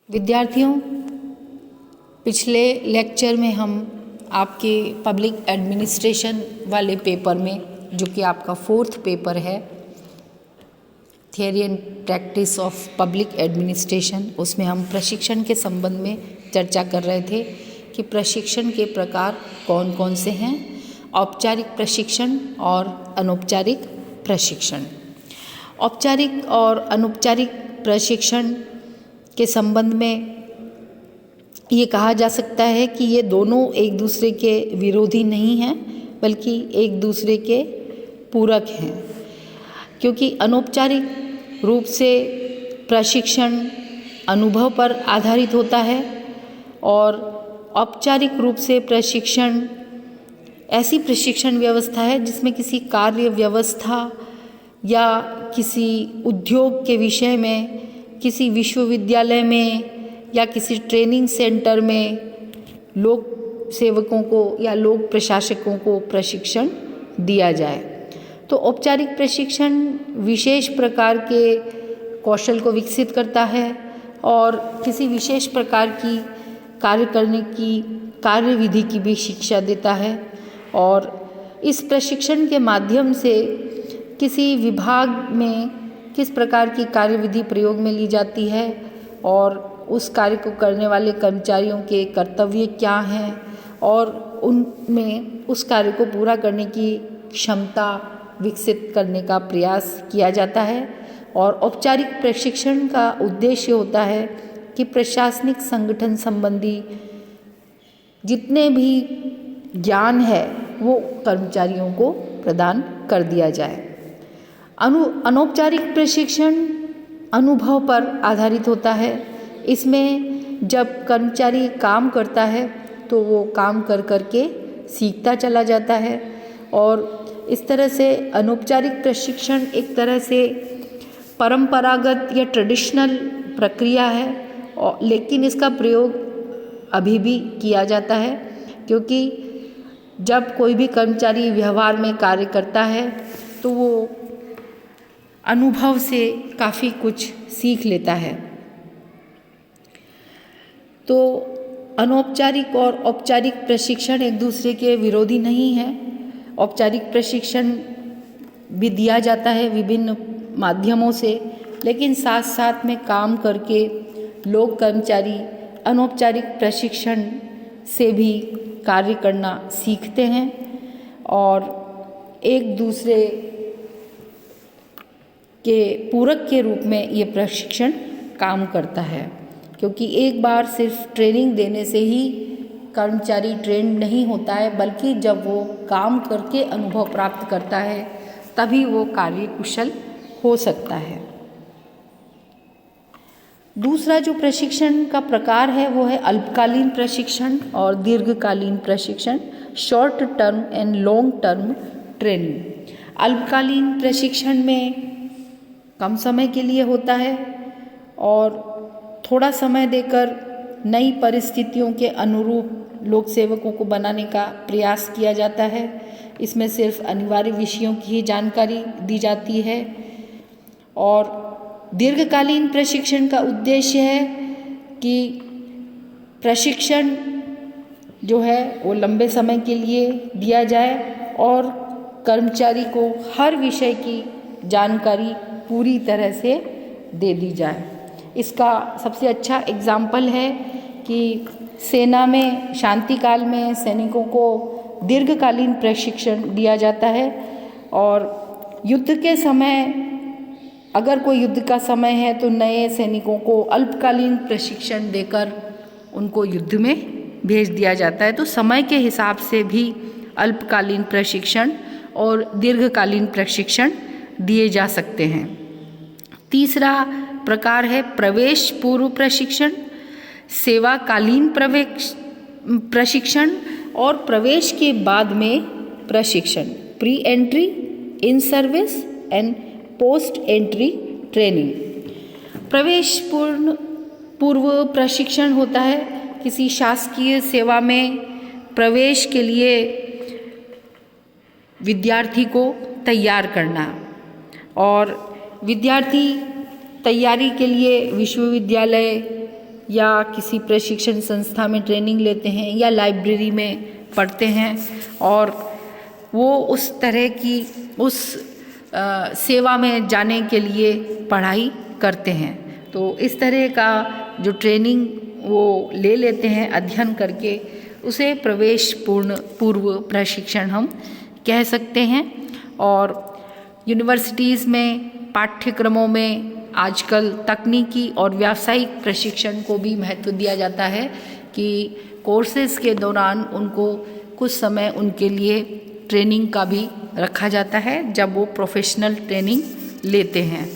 विद्यार्थियों, पिछले लेक्चर में हम आपके पब्लिक एडमिनिस्ट्रेशन वाले पेपर में, जो कि आपका 4th पेपर है, theory and practice of public administration, उसमें हम प्रशिक्षण के संबंध में चर्चा कर रहे थे कि प्रशिक्षण के प्रकार कौन कौन से हैं, औपचारिक प्रशिक्षण और अनौपचारिक प्रशिक्षण। औपचारिक और अनौपचारिक प्रशिक्षण के संबंध में ये कहा जा सकता है कि ये दोनों एक दूसरे के विरोधी नहीं हैं, बल्कि एक दूसरे के पूरक हैं, क्योंकि अनौपचारिक रूप से प्रशिक्षण अनुभव पर आधारित होता है और औपचारिक रूप से प्रशिक्षण ऐसी प्रशिक्षण व्यवस्था है जिसमें किसी कार्य व्यवस्था या किसी उद्योग के विषय में, किसी विश्वविद्यालय में या किसी ट्रेनिंग सेंटर में लोक सेवकों को या लोक प्रशासकों को प्रशिक्षण दिया जाए। तो औपचारिक प्रशिक्षण विशेष प्रकार के कौशल को विकसित करता है और किसी विशेष प्रकार की कार्य करने की कार्यविधि की भी शिक्षा देता है और इस प्रशिक्षण के माध्यम से किसी विभाग में किस प्रकार की कार्यविधि प्रयोग में ली जाती है और उस कार्य को करने वाले कर्मचारियों के कर्तव्य क्या हैं और उनमें उस कार्य को पूरा करने की क्षमता विकसित करने का प्रयास किया जाता है। और औपचारिक प्रशिक्षण का उद्देश्य होता है कि प्रशासनिक संगठन संबंधी जितने भी ज्ञान है वो कर्मचारियों को प्रदान कर दिया जाए। अनौपचारिक प्रशिक्षण अनुभव पर आधारित होता है। इसमें जब कर्मचारी काम करता है तो वो काम कर के सीखता चला जाता है और इस तरह से अनौपचारिक प्रशिक्षण एक तरह से परंपरागत या ट्रेडिशनल प्रक्रिया है, लेकिन इसका प्रयोग अभी भी किया जाता है, क्योंकि जब कोई भी कर्मचारी व्यवहार में कार्य करता है तो वो अनुभव से काफ़ी कुछ सीख लेता है। तो अनौपचारिक और औपचारिक प्रशिक्षण एक दूसरे के विरोधी नहीं है। औपचारिक प्रशिक्षण भी दिया जाता है विभिन्न माध्यमों से, लेकिन साथ साथ में काम करके लोग कर्मचारी अनौपचारिक प्रशिक्षण से भी कार्य करना सीखते हैं और एक दूसरे के पूरक के रूप में ये प्रशिक्षण काम करता है, क्योंकि एक बार सिर्फ ट्रेनिंग देने से ही कर्मचारी ट्रेंड नहीं होता है, बल्कि जब वो काम करके अनुभव प्राप्त करता है तभी वो कार्यकुशल हो सकता है। दूसरा जो प्रशिक्षण का प्रकार है वो है अल्पकालीन प्रशिक्षण और दीर्घकालीन प्रशिक्षण, short term and long term training. अल्पकालीन प्रशिक्षण में कम समय के लिए होता है और थोड़ा समय देकर नई परिस्थितियों के अनुरूप लोक सेवकों को बनाने का प्रयास किया जाता है। इसमें सिर्फ अनिवार्य विषयों की ही जानकारी दी जाती है। और दीर्घकालीन प्रशिक्षण का उद्देश्य है कि प्रशिक्षण जो है वो लंबे समय के लिए दिया जाए और कर्मचारी को हर विषय की जानकारी पूरी तरह से दे दी जाए। इसका सबसे अच्छा एग्जाम्पल है कि सेना में शांति काल में सैनिकों को दीर्घकालीन प्रशिक्षण दिया जाता है और युद्ध के समय, अगर कोई युद्ध का समय है तो नए सैनिकों को अल्पकालीन प्रशिक्षण देकर उनको युद्ध में भेज दिया जाता है। तो समय के हिसाब से भी अल्पकालीन प्रशिक्षण और दीर्घकालीन प्रशिक्षण दिए जा सकते हैं। तीसरा प्रकार है प्रवेश पूर्व प्रशिक्षण, सेवाकालीन प्रशिक्षण और प्रवेश के बाद में प्रशिक्षण, pre entry, in service and post entry training. प्रवेश पूर्व प्रशिक्षण होता है किसी शासकीय सेवा में प्रवेश के लिए विद्यार्थी को तैयार करना और विद्यार्थी तैयारी के लिए विश्वविद्यालय या किसी प्रशिक्षण संस्था में ट्रेनिंग लेते हैं या लाइब्रेरी में पढ़ते हैं और वो उस तरह की उस सेवा में जाने के लिए पढ़ाई करते हैं। तो इस तरह का जो ट्रेनिंग वो ले लेते हैं अध्ययन करके, उसे प्रवेश पूर्व प्रशिक्षण हम कह सकते हैं। और यूनिवर्सिटीज़ में पाठ्यक्रमों में आजकल तकनीकी और व्यावसायिक प्रशिक्षण को भी महत्व दिया जाता है कि कोर्सेज़ के दौरान उनको कुछ समय उनके लिए ट्रेनिंग का भी रखा जाता है जब वो प्रोफेशनल ट्रेनिंग लेते हैं।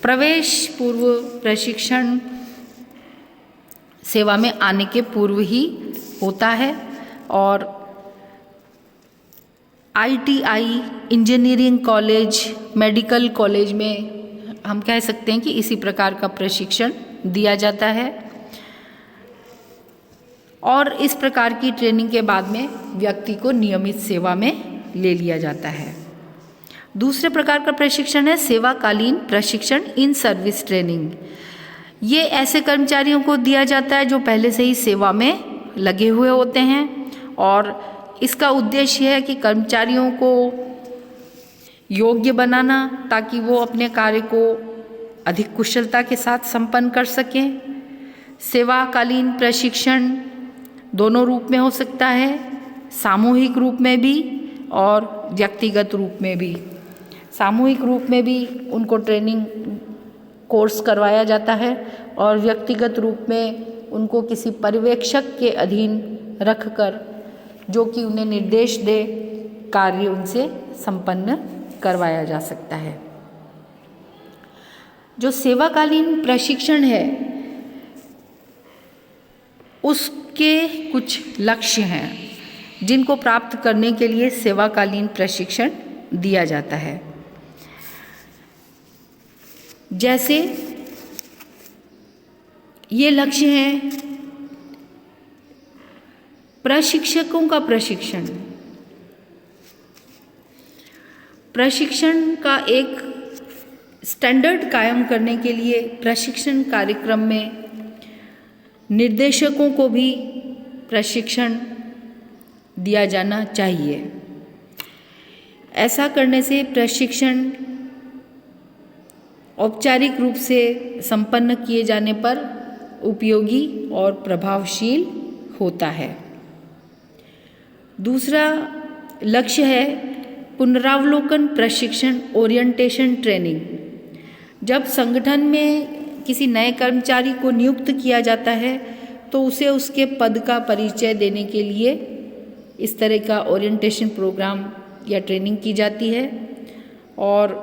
प्रवेश पूर्व प्रशिक्षण सेवा में आने के पूर्व ही होता है और ITI, engineering college, medical college में हम कह सकते हैं कि इसी प्रकार का प्रशिक्षण दिया जाता है और इस प्रकार की ट्रेनिंग के बाद में व्यक्ति को नियमित सेवा में ले लिया जाता है। दूसरे प्रकार का प्रशिक्षण है सेवाकालीन प्रशिक्षण, इन सर्विस ट्रेनिंग। ये ऐसे कर्मचारियों को दिया जाता है जो पहले से ही सेवा में लगे हुए होते हैं और इसका उद्देश्य है कि कर्मचारियों को योग्य बनाना ताकि वो अपने कार्य को अधिक कुशलता के साथ संपन्न कर सकें। सेवाकालीन प्रशिक्षण दोनों रूप में हो सकता है, सामूहिक रूप में भी और व्यक्तिगत रूप में भी। सामूहिक रूप में भी उनको ट्रेनिंग कोर्स करवाया जाता है और व्यक्तिगत रूप में उनको किसी पर्यवेक्षक के अधीन रखकर, जो कि उन्हें निर्देश दे, कार्य उनसे संपन्न करवाया जा सकता है। जो सेवाकालीन प्रशिक्षण है उसके कुछ लक्ष्य हैं जिनको प्राप्त करने के लिए सेवाकालीन प्रशिक्षण दिया जाता है। जैसे ये लक्ष्य हैं प्रशिक्षकों का प्रशिक्षण। प्रशिक्षण का एक स्टैंडर्ड कायम करने के लिए प्रशिक्षण कार्यक्रम में निर्देशकों को भी प्रशिक्षण दिया जाना चाहिए। ऐसा करने से प्रशिक्षण औपचारिक रूप से संपन्न किए जाने पर उपयोगी और प्रभावशील होता है। दूसरा लक्ष्य है पुनरावलोकन प्रशिक्षण, ओरिएंटेशन ट्रेनिंग। जब संगठन में किसी नए कर्मचारी को नियुक्त किया जाता है तो उसे उसके पद का परिचय देने के लिए इस तरह का ओरिएंटेशन प्रोग्राम या ट्रेनिंग की जाती है और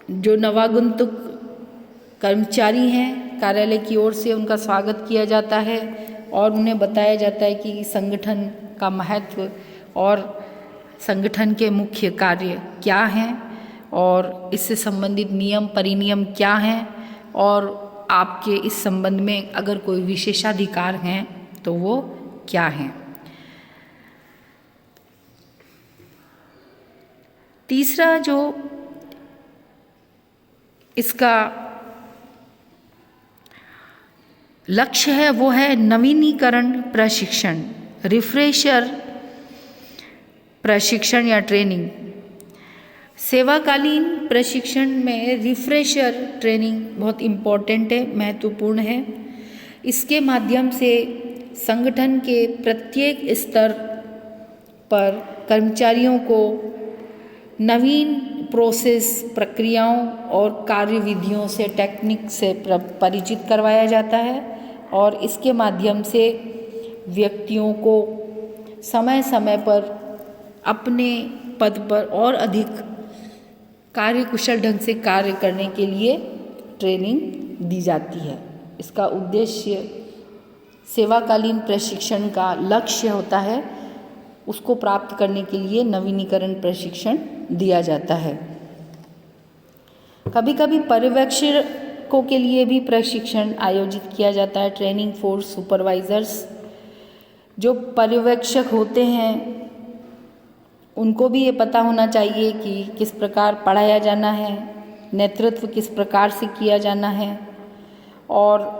जो नवागंतुक कर्मचारी हैं कार्यालय की ओर से उनका स्वागत किया जाता है और उन्हें बताया जाता है कि संगठन का महत्व और संगठन के मुख्य कार्य क्या हैं और इससे संबंधित नियम परिनियम क्या हैं और आपके इस संबंध में अगर कोई विशेषाधिकार हैं तो वो क्या हैं। तीसरा जो इसका लक्ष्य है वो है नवीनीकरण प्रशिक्षण, रिफ्रेशर प्रशिक्षण या ट्रेनिंग। सेवाकालीन प्रशिक्षण में रिफ्रेशर ट्रेनिंग बहुत इम्पॉर्टेंट है, महत्वपूर्ण है। इसके माध्यम से संगठन के प्रत्येक स्तर पर कर्मचारियों को नवीन प्रोसेस, प्रक्रियाओं और कार्यविधियों से, टेक्निक से परिचित करवाया जाता है और इसके माध्यम से व्यक्तियों को समय समय पर अपने पद पर और अधिक कार्यकुशल ढंग से कार्य करने के लिए ट्रेनिंग दी जाती है। इसका उद्देश्य सेवाकालीन प्रशिक्षण का लक्ष्य होता है, उसको प्राप्त करने के लिए नवीनीकरण प्रशिक्षण दिया जाता है। कभी कभी पर्यवेक्षकों के लिए भी प्रशिक्षण आयोजित किया जाता है, ट्रेनिंग फॉर सुपरवाइजर्स। जो पर्यवेक्षक होते हैं उनको भी ये पता होना चाहिए कि किस प्रकार पढ़ाया जाना है, नेतृत्व किस प्रकार से किया जाना है और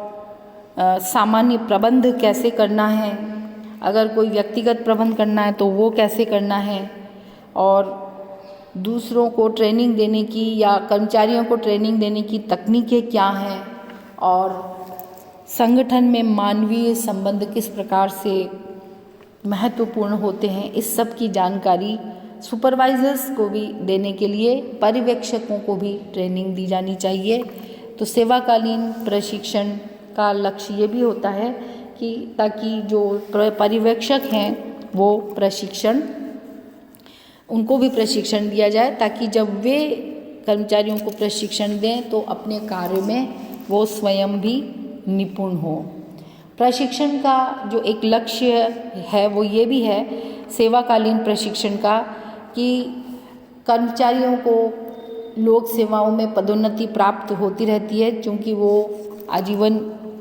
सामान्य प्रबंध कैसे करना है, अगर कोई व्यक्तिगत प्रबंध करना है तो वो कैसे करना है, और दूसरों को ट्रेनिंग देने की या कर्मचारियों को ट्रेनिंग देने की तकनीकें क्या हैं, और संगठन में मानवीय संबंध किस प्रकार से महत्वपूर्ण होते हैं, इस सब की जानकारी सुपरवाइजर्स को भी देने के लिए पर्यवेक्षकों को भी ट्रेनिंग दी जानी चाहिए। तो सेवाकालीन प्रशिक्षण का लक्ष्य ये भी होता है कि ताकि जो पर्यवेक्षक हैं वो उनको भी प्रशिक्षण दिया जाए, ताकि जब वे कर्मचारियों को प्रशिक्षण दें तो अपने कार्य में वो स्वयं भी निपुण हो। प्रशिक्षण का जो एक लक्ष्य है वो ये भी है सेवाकालीन प्रशिक्षण का कि कर्मचारियों को लोक सेवाओं में पदोन्नति प्राप्त होती रहती है, क्योंकि वो आजीवन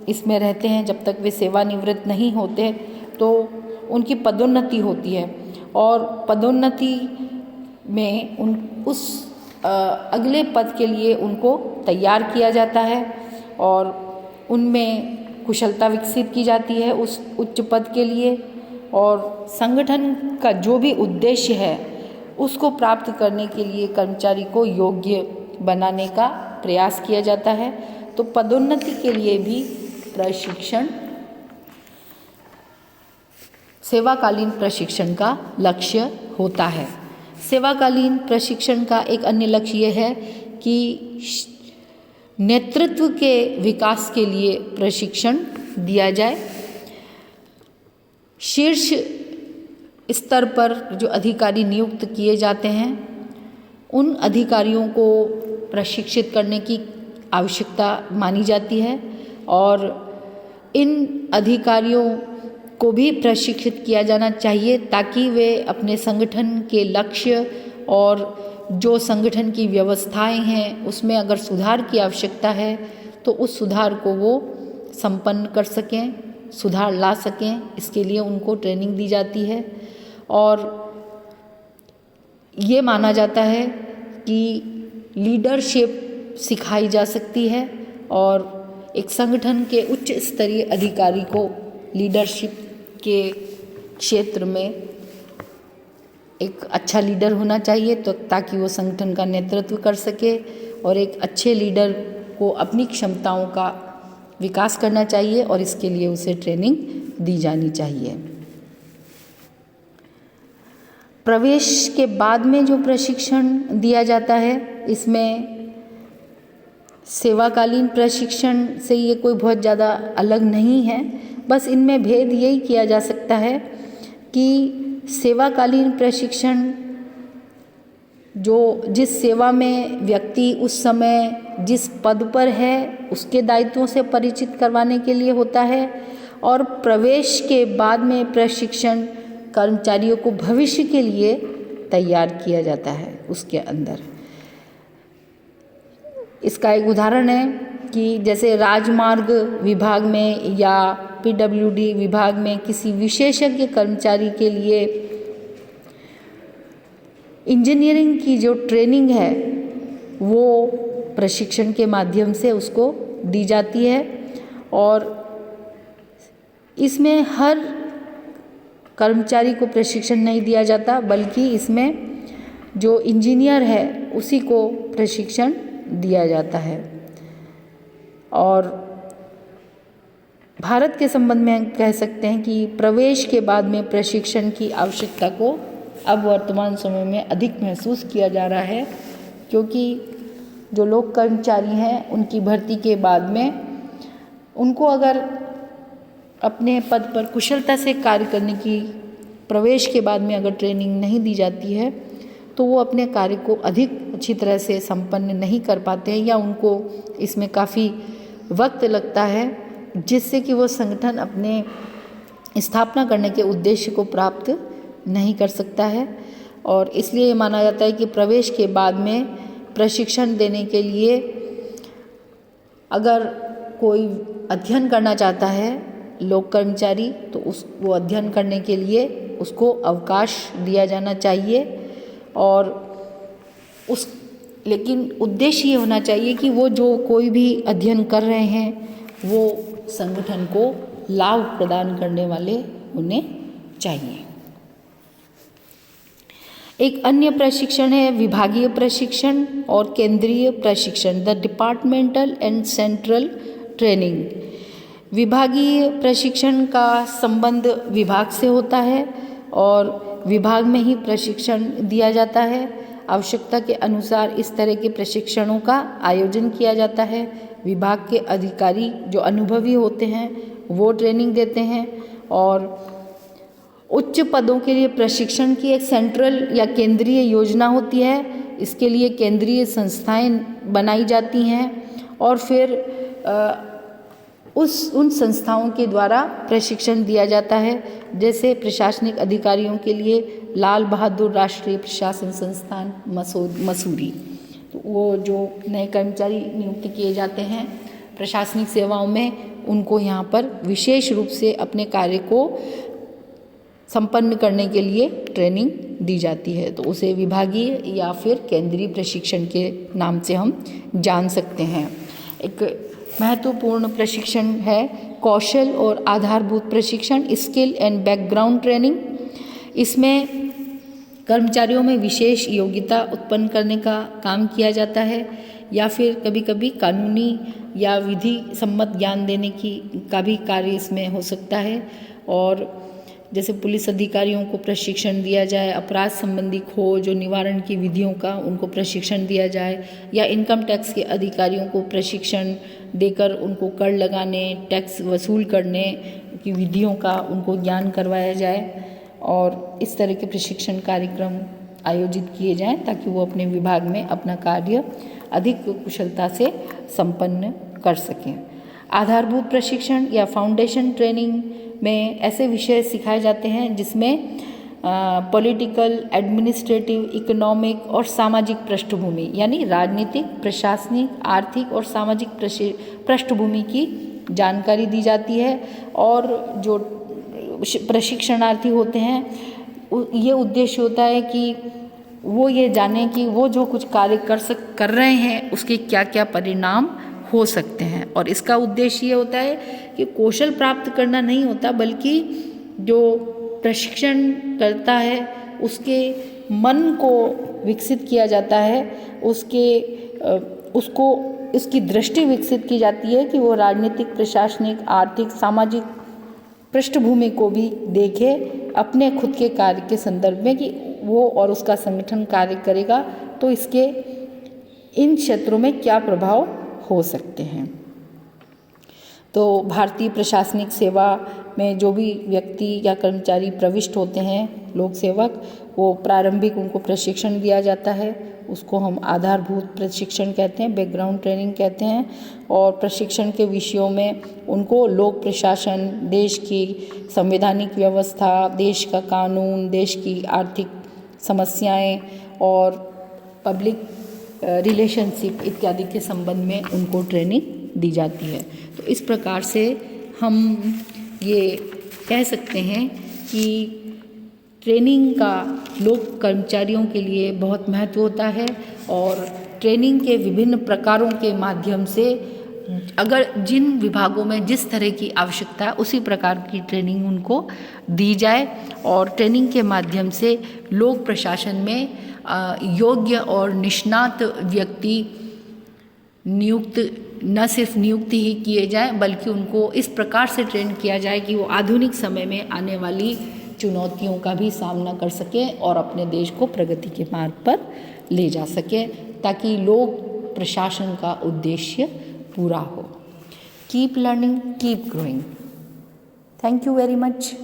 इसमें रहते हैं। जब तक वे सेवानिवृत्त नहीं होते तो उनकी पदोन्नति होती है, और पदोन्नति में उस अगले पद के लिए उनको तैयार किया जाता है और उनमें कुशलता विकसित की जाती है उस उच्च पद के लिए, और संगठन का जो भी उद्देश्य है उसको प्राप्त करने के लिए कर्मचारी को योग्य बनाने का प्रयास किया जाता है। तो पदोन्नति के लिए भी प्रशिक्षण सेवाकालीन प्रशिक्षण का लक्ष्य होता है। सेवाकालीन प्रशिक्षण का एक अन्य लक्ष्य ये है कि नेतृत्व के विकास के लिए प्रशिक्षण दिया जाए। शीर्ष स्तर पर जो अधिकारी नियुक्त किए जाते हैं उन अधिकारियों को प्रशिक्षित करने की आवश्यकता मानी जाती है, और इन अधिकारियों को भी प्रशिक्षित किया जाना चाहिए ताकि वे अपने संगठन के लक्ष्य और जो संगठन की व्यवस्थाएं हैं उसमें अगर सुधार की आवश्यकता है तो उस सुधार को वो संपन्न कर सकें, सुधार ला सकें। इसके लिए उनको ट्रेनिंग दी जाती है, और ये माना जाता है कि लीडरशिप सिखाई जा सकती है, और एक संगठन के उच्च स्तरीय अधिकारी को लीडरशिप के क्षेत्र में एक अच्छा लीडर होना चाहिए, तो ताकि वो संगठन का नेतृत्व कर सके, और एक अच्छे लीडर को अपनी क्षमताओं का विकास करना चाहिए और इसके लिए उसे ट्रेनिंग दी जानी चाहिए। प्रवेश के बाद में जो प्रशिक्षण दिया जाता है इसमें सेवाकालीन प्रशिक्षण से ये कोई बहुत ज़्यादा अलग नहीं है, बस इनमें भेद यही किया जा सकता है कि सेवाकालीन प्रशिक्षण जो जिस सेवा में व्यक्ति उस समय जिस पद पर है उसके दायित्वों से परिचित करवाने के लिए होता है, और प्रवेश के बाद में प्रशिक्षण कर्मचारियों को भविष्य के लिए तैयार किया जाता है उसके अंदर। इसका एक उदाहरण है कि जैसे राजमार्ग विभाग में या पीडब्ल्यूडी विभाग में किसी विशेषज्ञ कर्मचारी के लिए इंजीनियरिंग की जो ट्रेनिंग है वो प्रशिक्षण के माध्यम से उसको दी जाती है, और इसमें हर कर्मचारी को प्रशिक्षण नहीं दिया जाता, बल्कि इसमें जो इंजीनियर है उसी को प्रशिक्षण दिया जाता है। और भारत के संबंध में हम कह सकते हैं कि प्रवेश के बाद में प्रशिक्षण की आवश्यकता को अब वर्तमान समय में अधिक महसूस किया जा रहा है, क्योंकि जो लोग कर्मचारी हैं उनकी भर्ती के बाद में उनको अगर अपने पद पर कुशलता से कार्य करने की प्रवेश के बाद में अगर ट्रेनिंग नहीं दी जाती है तो वो अपने कार्य को अधिक अच्छी तरह से संपन्न नहीं कर पाते हैं, या उनको इसमें काफ़ी वक्त लगता है, जिससे कि वो संगठन अपने स्थापना करने के उद्देश्य को प्राप्त नहीं कर सकता है। और इसलिए माना जाता है कि प्रवेश के बाद में प्रशिक्षण देने के लिए अगर कोई अध्ययन करना चाहता है लोक कर्मचारी तो वो अध्ययन करने के लिए उसको अवकाश दिया जाना चाहिए, और लेकिन उद्देश्य ये होना चाहिए कि वो जो कोई भी अध्ययन कर रहे हैं वो संगठन को लाभ प्रदान करने वाले होने चाहिए। एक अन्य प्रशिक्षण है विभागीय प्रशिक्षण और केंद्रीय प्रशिक्षण, the departmental and central training. विभागीय प्रशिक्षण का संबंध विभाग से होता है और विभाग में ही प्रशिक्षण दिया जाता है। आवश्यकता के अनुसार इस तरह के प्रशिक्षणों का आयोजन किया जाता है। विभाग के अधिकारी जो अनुभवी होते हैं वो ट्रेनिंग देते हैं और उच्च पदों के लिए प्रशिक्षण की एक सेंट्रल या केंद्रीय योजना होती है। इसके लिए केंद्रीय संस्थाएं बनाई जाती हैं और फिर उन संस्थाओं के द्वारा प्रशिक्षण दिया जाता है। जैसे प्रशासनिक अधिकारियों के लिए लाल बहादुर राष्ट्रीय प्रशासन संस्थान मसूरी, तो वो जो नए कर्मचारी नियुक्त किए जाते हैं प्रशासनिक सेवाओं में, उनको यहाँ पर विशेष रूप से अपने कार्य को संपन्न करने के लिए ट्रेनिंग दी जाती है। तो उसे विभागीय या फिर केंद्रीय प्रशिक्षण के नाम से हम जान सकते हैं। एक महत्वपूर्ण प्रशिक्षण है कौशल और आधारभूत प्रशिक्षण, स्किल एंड बैकग्राउंड ट्रेनिंग। इसमें कर्मचारियों में विशेष योग्यता उत्पन्न करने का काम किया जाता है या फिर कभी कभी कानूनी या विधि सम्मत ज्ञान देने का भी कार्य इसमें हो सकता है। और जैसे पुलिस अधिकारियों को प्रशिक्षण दिया जाए, अपराध संबंधी खोज और निवारण की विधियों का उनको प्रशिक्षण दिया जाए, या इनकम टैक्स के अधिकारियों को प्रशिक्षण देकर उनको कर लगाने, टैक्स वसूल करने की विधियों का उनको ज्ञान करवाया जाए और इस तरह के प्रशिक्षण कार्यक्रम आयोजित किए जाएं ताकि वो अपने विभाग में अपना कार्य अधिक कुशलता से संपन्न कर सकें। आधारभूत प्रशिक्षण या फाउंडेशन ट्रेनिंग में ऐसे विषय सिखाए जाते हैं जिसमें पॉलिटिकल, एडमिनिस्ट्रेटिव, इकोनॉमिक और सामाजिक पृष्ठभूमि यानी राजनीतिक, प्रशासनिक, आर्थिक और सामाजिक पृष्ठभूमि की जानकारी दी जाती है। और जो प्रशिक्षणार्थी होते हैं ये उद्देश्य होता है कि वो ये जाने कि वो जो कुछ कार्य कर रहे हैं उसके क्या क्या परिणाम हो सकते हैं। और इसका उद्देश्य ये होता है कि कौशल प्राप्त करना नहीं होता, बल्कि जो प्रशिक्षण करता है उसके मन को विकसित किया जाता है, उसकी दृष्टि विकसित की जाती है कि वो राजनीतिक, प्रशासनिक, आर्थिक, सामाजिक पृष्ठभूमि को भी देखे अपने खुद के कार्य के संदर्भ में कि वो और उसका संगठन कार्य करेगा तो इसके इन क्षेत्रों में क्या प्रभाव हो सकते हैं। तो भारतीय प्रशासनिक सेवा में जो भी व्यक्ति या कर्मचारी प्रविष्ट होते हैं, लोक सेवक, वो प्रारंभिक उनको प्रशिक्षण दिया जाता है, उसको हम आधारभूत प्रशिक्षण कहते हैं, बैकग्राउंड ट्रेनिंग कहते हैं। और प्रशिक्षण के विषयों में उनको लोक प्रशासन, देश की संवैधानिक व्यवस्था, देश का कानून, देश की आर्थिक समस्याएं और पब्लिक रिलेशनशिप इत्यादि के संबंध में उनको ट्रेनिंग दी जाती है। तो इस प्रकार से हम ये कह सकते हैं कि ट्रेनिंग का लोक कर्मचारियों के लिए बहुत महत्व होता है और ट्रेनिंग के विभिन्न प्रकारों के माध्यम से अगर जिन विभागों में जिस तरह की आवश्यकता है उसी प्रकार की ट्रेनिंग उनको दी जाए और ट्रेनिंग के माध्यम से लोक प्रशासन में योग्य और निष्णात व्यक्ति न सिर्फ नियुक्ति ही किए जाएं बल्कि उनको इस प्रकार से ट्रेन किया जाए कि वो आधुनिक समय में आने वाली चुनौतियों का भी सामना कर सकें और अपने देश को प्रगति के मार्ग पर ले जा सकें ताकि लोक प्रशासन का उद्देश्य पूरा हो। Keep learning, keep growing. Thank you very much.